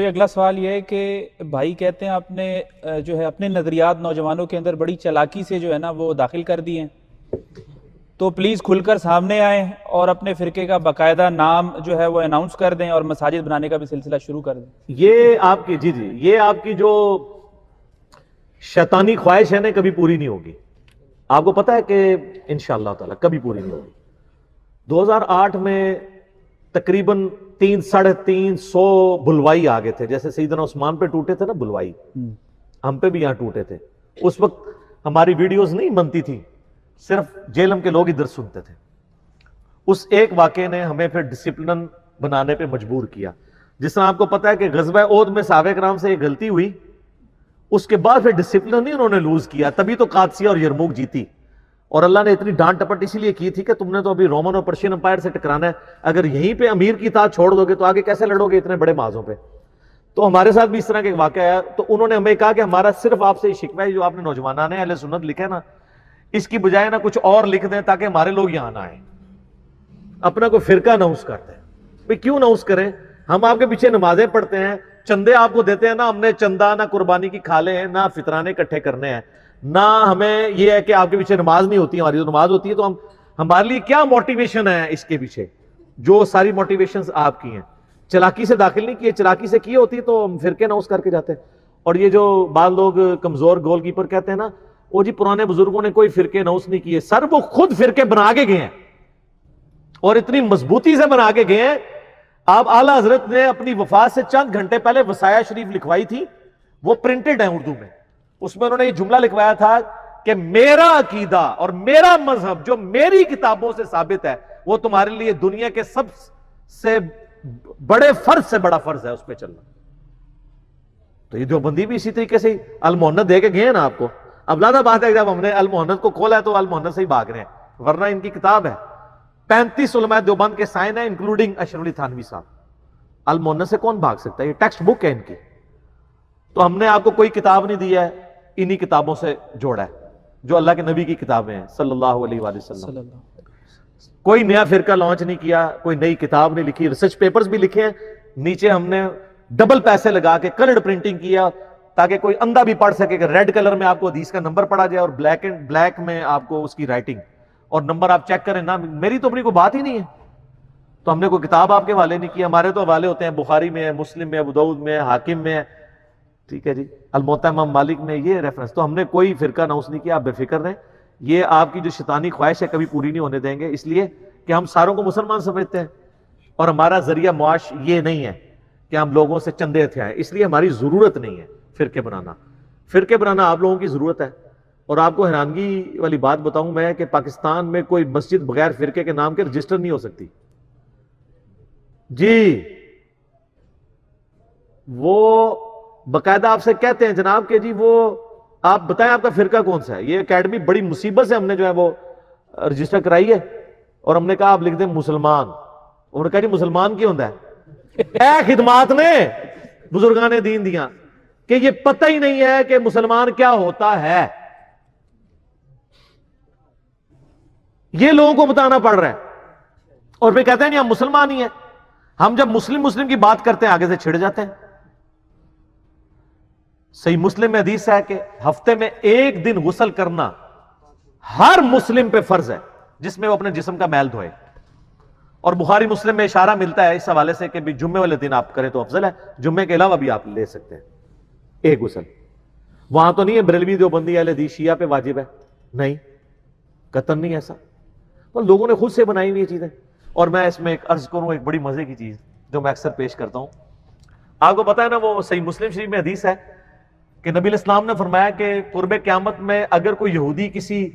کوئی اگلا سوال یہ ہے کہ بھائی کہتے ہیں آپ نے جو ہے اپنے نظریات نوجوانوں کے اندر بڑی چالاکی سے جو ہے نا وہ داخل کر دیے ہیں، تو پلیز کھل کر سامنے آئیں اور اپنے فرقے کا باقاعدہ نام جو ہے وہ اناؤنس کر دیں اور مساجد بنانے کا بھی سلسلہ شروع کر دیں۔ یہ آپ کی یہ آپ کی جو شیطانی خواہش ہے نا کبھی پوری نہیں ہوگی۔ آپ کو پتا ہے کہ انشاءاللہ تعالی کبھی پوری نہیں ہوگی۔ 2008 میں تقریباً 300-350 بلوائی آگے تھے، جیسے سیدنا عثمان پہ ٹوٹے تھے نا بلوائی، ہم پہ بھی یہاں ٹوٹے تھے۔ اس وقت ہماری ویڈیوز نہیں بنتی تھی، صرف جیلم کے لوگ ہی درس سنتے تھے۔ اس ایک واقعے نے ہمیں پھر ڈسپلن بنانے پہ مجبور کیا۔ جس طرح آپ کو پتا ہے کہ غزوہ احد میں صحابہ کرام سے ایک غلطی ہوئی، اس کے بعد پھر ڈسپلن نہیں انہوں نے لوز کیا، تبھی تو قادسیہ اور یرموک جیتی۔ اور اللہ نے اتنی ڈانٹ ٹپٹ اسی لیے کی تھی کہ تم نے تو ابھی رومن اور پرشین امپائر سے ٹکرانا ہے، اگر یہیں پہ امیر کی اطاعت چھوڑ دو گے تو آگے کیسے لڑو گے اتنے بڑے معاذوں پہ۔ تو ہمارے ساتھ بھی اس طرح کا ایک واقعہ آیا، تو انہوں نے ہمیں کہا کہ ہمارا صرف آپ سے یہ شکوہ ہے جو آپ نے نوجوانان اہل سنت لکھے نا، اس کی بجائے نا کچھ اور لکھ دیں تاکہ ہمارے لوگ یہاں نہ آئیں، اپنا کوئی فرقہ اناؤنس کر دیں۔ بھئی کیوں اناؤنس کریں؟ ہم آپ کے پیچھے نمازیں پڑھتے ہیں، چندے آپ کو دیتے ہیں نا، ہم نے چندہ نہ قربانی کی کھالے ہیں، نہ فطرانے اکٹھے کرنے ہیں، نہ ہمیں یہ ہے کہ آپ کے پیچھے نماز نہیں ہوتی، ہماری تو نماز ہوتی ہے۔ تو ہمارے لیے کیا موٹیویشن ہے اس کے پیچھے؟ جو ساری موٹیویشنز آپ کی ہیں، چلاکی سے داخل نہیں کیے، چلاکی سے کی ہوتی تو ہم فرقے اناؤنس کر کے جاتے۔ اور یہ جو بعض لوگ کمزور گول کیپر کہتے ہیں نا، وہ جی پرانے بزرگوں نے کوئی فرقے اناؤنس نہیں کیے، سر وہ خود فرقے بنا کے گئے ہیں اور اتنی مضبوطی سے بنا کے گئے ہیں۔ آپ اعلیٰ حضرت نے اپنی وفات سے چند گھنٹے پہلے وصایا شریف لکھوائی تھی، وہ پرنٹڈ ہے اردو میں۔ اس میں انہوں نے یہ جملہ لکھوایا تھا کہ میرا عقیدہ اور میرا مذہب جو میری کتابوں سے ثابت ہے وہ تمہارے لیے دنیا کے سب سے بڑے فرض سے بڑا فرض ہے، اس پہ چلنا۔ تو یہ دیوبندی بھی اسی طریقے سے المحنت دے کے گئے ہیں نا آپ کو۔ اب زیادہ بات ہے کہ جب ہم نے المحنت کو کھولا ہے تو المحنت سے ہی بھاگ رہے ہیں، ورنہ ان کی کتاب ہے 35 علماء دیوبند کے سائن ہیں انکلوڈنگ اشرف علی تھانوی صاحب۔ المحنت سے کون بھاگ سکتا ہے؟ یہ ٹیکسٹ بک ہے ان کی۔ تو ہم نے آپ کو کوئی کتاب نہیں دی ہے، انہی کتابوں سے جوڑا ہے جو اللہ کے نبی کی کتابیں ہیں صلی اللہ علیہ وآلہ وسلم۔ کوئی نیا فرقہ لانچ نہیں کیا، کوئی نئی کتاب نہیں لکھی، ریسرچ پیپرز بھی لکھے ہیں، نیچے ہم نے ڈبل پیسے لگا کے کلرڈ پرنٹنگ کیا تاکہ کوئی اندھا بھی پڑھ سکے کہ ریڈ کلر میں آپ کو حدیث کا نمبر پڑھا جائے اور بلیک میں آپ کو اس کی رائٹنگ اور نمبر آپ چیک کریں نا۔ میری تو اپنی کوئی بات ہی نہیں ہے، تو ہم نے کوئی کتاب آپ کے حوالے نہیں کیا، ہمارے تو حوالے ہوتے ہیں بخاری میں ہے، مسلم میں ہے، ابو داؤد میں ہے، حاکم میں ہے، ٹھیک ہے جی، الموطا امام مالک میں یہ ریفرنس۔ تو ہم نے کوئی فرقہ اناؤنس نہیں کیا، آپ بے فکر رہیں۔ یہ آپ کی جو شیطانی خواہش ہے کبھی پوری نہیں ہونے دیں گے، اس لیے کہ ہم ساروں کو مسلمان سمجھتے ہیں اور ہمارا ذریعہ معاش یہ نہیں ہے کہ ہم لوگوں سے چندے تھے، اس لیے ہماری ضرورت نہیں ہے فرقے بنانا۔ فرقے بنانا آپ لوگوں کی ضرورت ہے۔ اور آپ کو حیرانگی والی بات بتاؤں میں کہ پاکستان میں کوئی مسجد بغیر فرقے کے نام کے رجسٹر نہیں ہو سکتی جی۔ وہ باقاعدہ آپ سے کہتے ہیں جناب کہ جی وہ آپ بتائیں آپ کا فرقہ کون سا ہے۔ یہ اکیڈمی بڑی مصیبت سے ہم نے جو ہے وہ رجسٹر کرائی ہے اور ہم نے کہا آپ لکھ دیں مسلمان۔ انہوں نے کہا جی مسلمان کیوں ہوتا ہے؟ اے خدمات نے بزرگان دین دیا کہ یہ پتہ ہی نہیں ہے کہ مسلمان کیا ہوتا ہے، یہ لوگوں کو بتانا پڑ رہا ہے۔ اور پھر کہتے ہیں نہیں ہم مسلمان ہی ہیں۔ ہم جب مسلم کی بات کرتے ہیں آگے سے چھڑ جاتے ہیں۔ صحیح مسلم میں حدیث ہے کہ ہفتے میں ایک دن غسل کرنا ہر مسلم پہ فرض ہے جس میں وہ اپنے جسم کا میل دھوئے۔ اور بخاری مسلم میں اشارہ ملتا ہے اس حوالے سے کہ بھی جمعے والے دن آپ کریں تو افضل ہے، جمعے کے علاوہ بھی آپ لے سکتے ہیں ایک غسل۔ وہاں تو نہیں ہے بریلوی دیوبندی اہل حدیث شیعہ پہ واجب ہے، نہیں، قطعاً نہیں ایسا۔ تو لوگوں نے خود سے بنائی ہوئی یہ چیزیں۔ اور میں اس میں ایک عرض کروں ایک بڑی مزے کی چیز جو میں اکثر پیش کرتا ہوں، آپ کو پتا ہے نا وہ صحیح مسلم شریف میں حدیث ہے کہ نبی علیہ السلام نے فرمایا کہ قرب قیامت میں اگر کوئی یہودی کسی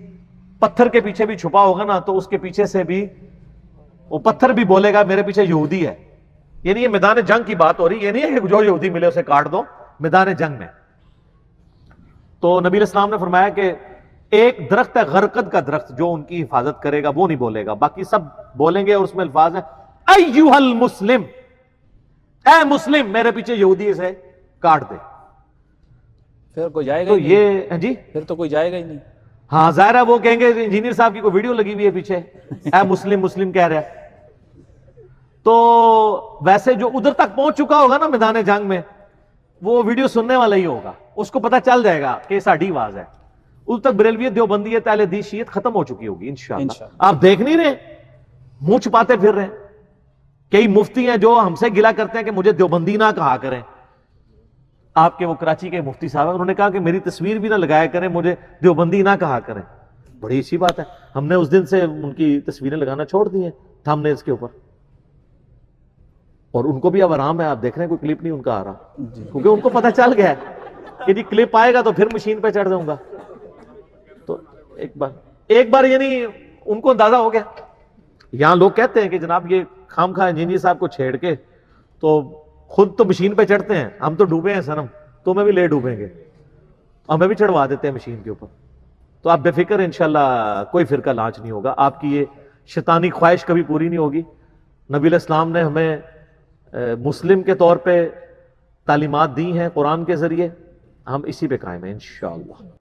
پتھر کے پیچھے بھی چھپا ہوگا نا تو اس کے پیچھے سے بھی وہ پتھر بھی بولے گا میرے پیچھے یہودی ہے۔ یعنی یہ میدان جنگ کی بات ہو رہی، یہ نہیں ہے کہ جو یہودی ملے اسے کاٹ دو، میدان جنگ میں۔ تو نبی علیہ السلام نے فرمایا کہ ایک درخت ہے غرقد کا درخت، جو ان کی حفاظت کرے گا وہ نہیں بولے گا، باقی سب بولیں گے۔ اور اس میں الفاظ ہے ایھا المسلم، اے مسلم میرے پیچھے یہودی سے کاٹ دے۔ پھر کوئی جائے گا تو یہ جی پھر تو کوئی جائے گا ہی نہیں۔ ہاں ظاہر ہے، وہ کہیں گے انجینئر صاحب کی کوئی ویڈیو لگی ہوئی ہے پیچھے، اے مسلم مسلم کہہ رہا ہے۔ تو ویسے جو ادھر تک پہنچ چکا ہوگا نا میدان جنگ میں، وہ ویڈیو سننے والا ہی ہوگا, اس کو پتا چل جائے گا کہ یہ ساڈی آواز ہے. اس تک بریلویت, دیوبندیت, اہل حدیث, شیعت ختم ہو چکی ہوگی انشاءاللہ. آپ دیکھ نہیں رہے, منہ چھپاتے پھر رہے ہیں. کئی مفتی ہیں جو ہم سے گلا کرتے ہیں کہ مجھے دیوبندی نہ کہا کریں. آپ کے وہ کراچی کے مفتی صاحب, انہوں نے کہا کہ میری تصویر بھی نہ لگایا کریں, مجھے دیوبندی نہ کہا کریں. بڑی اچھی بات ہے. ہم نے اس دن سے ان کی تصویریں لگانا چھوڑ دی ہیں تھم نے اس کے اوپر, اور ان کو بھی اب آرام ہے. آپ دیکھ رہے ہیں کوئی کلپ نہیں ان کا آ رہا, کیونکہ ان کو پتہ چل گیا ہے کہ جی کلپ آئے گا تو پھر مشین پہ چڑھ جاؤں گا. تو ایک بار یعنی ان کو اندازہ ہو گیا. یہاں لوگ کہتے ہیں کہ جناب یہ خام خواہ انجینئر صاحب کو چھیڑ کے تو خود تو مشین پہ چڑھتے ہیں, ہم تو ڈوبے ہیں سنم, تو میں بھی لے ڈوبیں گے, ہمیں بھی چڑھوا دیتے ہیں مشین کے اوپر. تو آپ بے فکر, انشاءاللہ کوئی فرقہ لانچ نہیں ہوگا. آپ کی یہ شیطانی خواہش کبھی پوری نہیں ہوگی. نبی علیہ السلام نے ہمیں مسلم کے طور پہ تعلیمات دی ہیں قرآن کے ذریعے, ہم اسی پہ قائم ہیں انشاءاللہ.